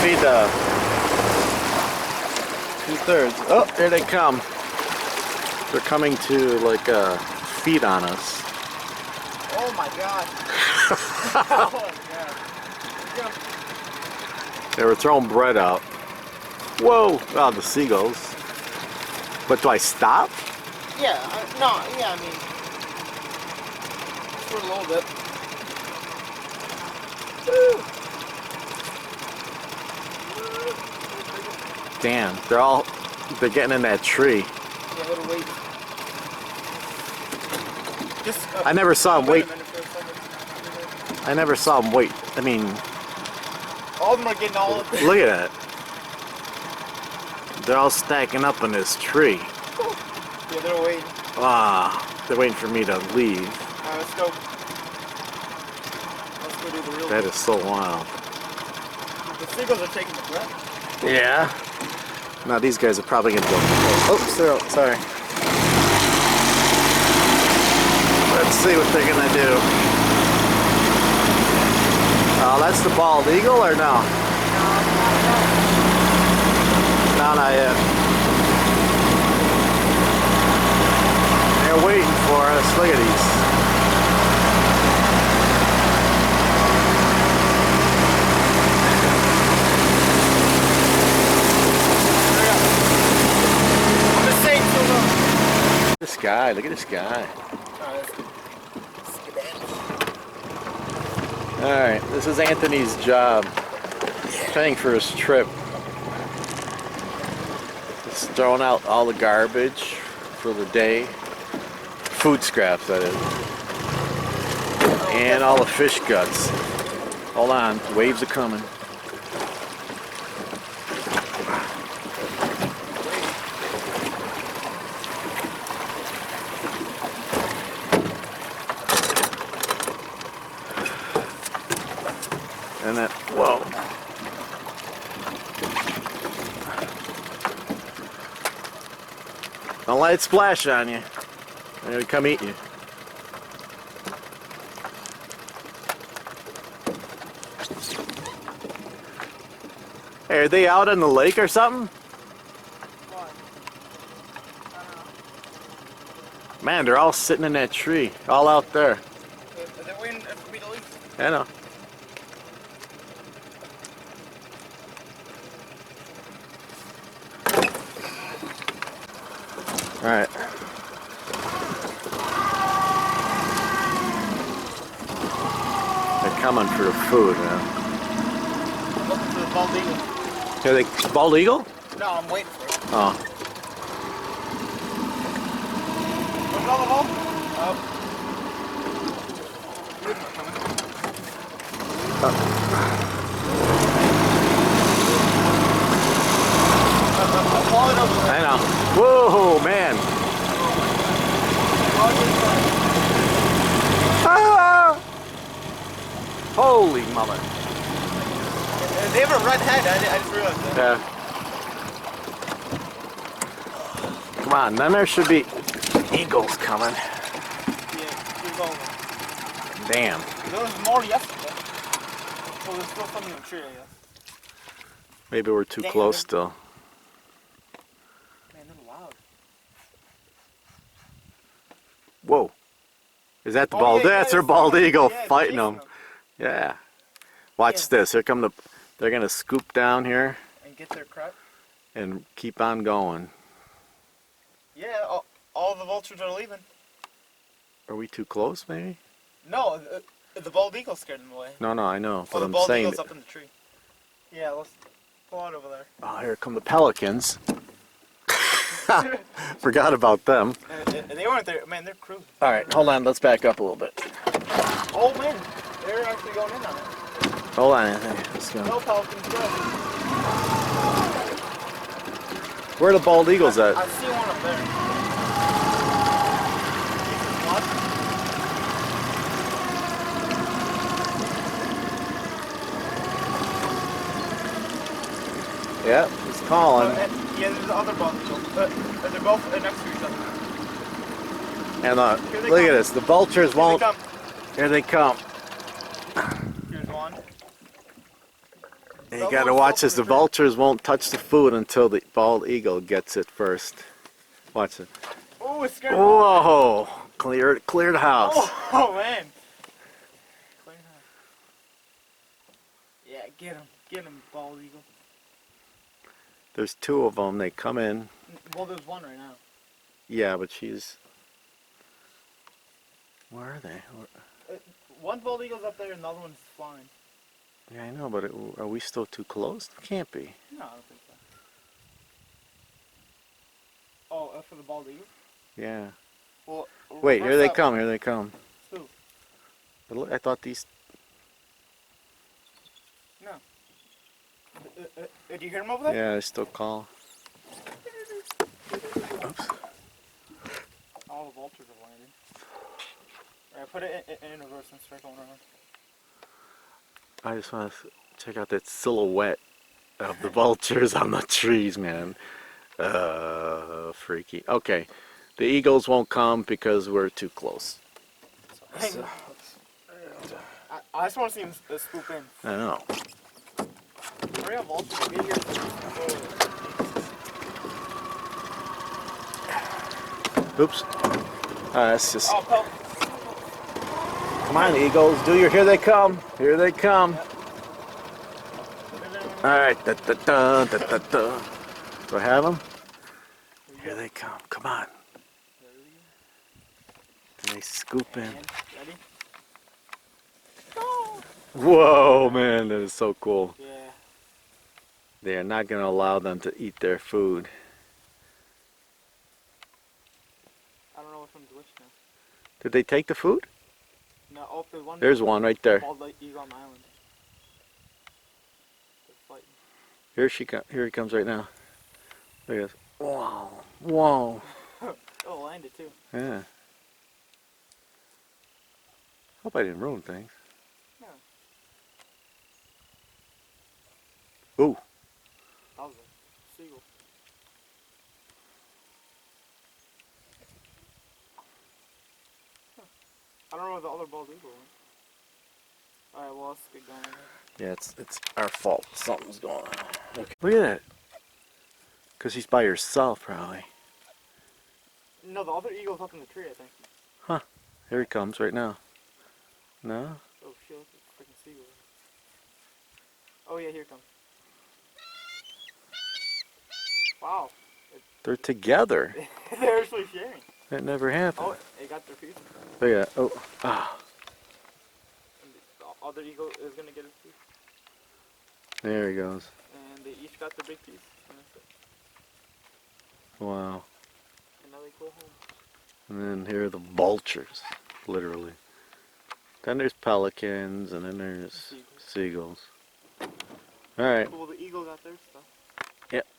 feed the 2/3. Oh, there they come. They're coming to like feed on us. Oh my god. Oh my god. They were throwing bread out. Whoa! Oh, the seagulls. But do I stop? Yeah, no, yeah, I mean, for a little bit. Damn, they're getting in that tree. Yeah, little wait. Just, I never saw them wait. a minute for a second. I never saw them wait. I mean, All of them are getting all of look at that. They're all stacking up in this tree. Yeah, they're waiting. Ah, they're waiting for me to leave. Alright, let's go. Let's go do the real That thing. is so wild. The seagulls are taking the breath. Yeah. Now these guys are probably gonna go. Oh, sorry. Let's see what they're gonna do. Oh, that's the bald eagle or no? No, not yet. They're waiting for us. Look at these. I'm just saying so low. This guy, look at this guy. Alright, let's get that. Alright, this is Anthony's job. Paying for his trip. He's throwing out all the garbage for the day. Food scraps, that is. And all the fish guts. Hold on, waves are coming. And that, whoa. Don't let it splash on you. They're gonna come eat you. Hey, are they out in the lake or something? Man, they're all sitting in that tree, all out there. They're waiting for me to leave. I know. All right. They're coming for the food, man. I'm looking for the bald eagle. Are they bald eagle? No, I'm waiting for it. Oh. What's on the ball? Here's one coming. I'm falling over there. I know. Whoa, man. Ah! Holy mother. They have a red head. I just realized that. Yeah. Come on, then there should be eagles coming. Yeah, keep going. Damn. There was more yesterday. So there's still something in the tree, I guess. Maybe we're too Damn. close still. Man, they're loud. Whoa. Is that the Oh, bald? yeah, That's yeah, their bald eagle yeah, fighting chasing them. Yeah. Watch Yeah. this. Here come the. They're gonna scoop down here And get their crap. and keep on going. Yeah, all the vultures are leaving. Are we too close? Maybe. No, the bald eagle scared them away. No, I know. But the I'm bald saying. eagle's up in the tree. Yeah, let's go on over there. Oh, here come the pelicans. Forgot about them. And they weren't there. Man, they're cruising. All right, hold on. Let's back up a little bit. Oh man, they're actually going in on it. Hold on, Anthony. Let's go. No pelicans, good. Where are the bald eagles at? I see one up there. What? Yep, he's calling. Yeah, there's the other bald eagle. They're both next to each other. And Here they look come. at this. The vultures Here they won't. come. Here they come. Here's one. And The you other gotta one's watch still as the in the tree. vultures won't touch the food until the bald eagle gets it first. Watch it. Oh, it's scared me off. Whoa! Clear the house. Oh, man. Clean house. Yeah, get him, bald eagle. There's two of them. They come in. Well, there's one right now. Yeah, but she's. Where are they? One bald eagle's up there and the other one's flying. Yeah, I know, but are we still too close? Can't be. No, I don't think so. Oh, for the bald eagle? Yeah. Well, Wait, here they reverse that come. one. Here they come. Who? But look, I thought these. No. Do you hear him over there? Yeah, they still call. Oops. All the vultures are landing. Alright, put it in reverse and start going around. I just want to check out that silhouette of the vultures on the trees, man. Freaky. Okay, the eagles won't come because we're too close. Hang on. I just want to see him swoop in. I know. Hurry up, vultures. Get here. Oops. That's just. Oh, Pel. Come on, eagles. Here they come. Here they come. All right. Da, da, da, da, da, da. Do I have them? Here they come. Come on. And they scoop in. Ready? Whoa, man, that is so cool. Yeah. They are not going to allow them to eat their food. I don't know which one's which now. Did they take the food? No, oh, there's one. There's one right there. Bald eagle on the island. They're fighting. Here he comes right now. There he is. Whoa. Whoa. Oh, landed too. Yeah. Hope I didn't ruin things. No. Ooh. That was a seagull. Huh. I don't know where the other bald eagle went. Alright, well, let's get going. Yeah, it's our fault. Something's going on. Okay. Look at that. Because he's by yourself, probably. No, the other eagle's up in the tree, I think. Here he comes right now. No? Oh shit, look at the freaking seagull. Oh yeah, here it comes. Wow. They're together. They're actually sharing. That never happened. Oh, they got their piece. Look at that. Oh. Ah. And the other eagle is gonna get his piece. There he goes. And they each got their big piece. And that's it. Wow. And now they go home. And then here are the vultures, literally. Then there's pelicans, and then there's seagulls. All right. Well, the eagle got their stuff. Yep.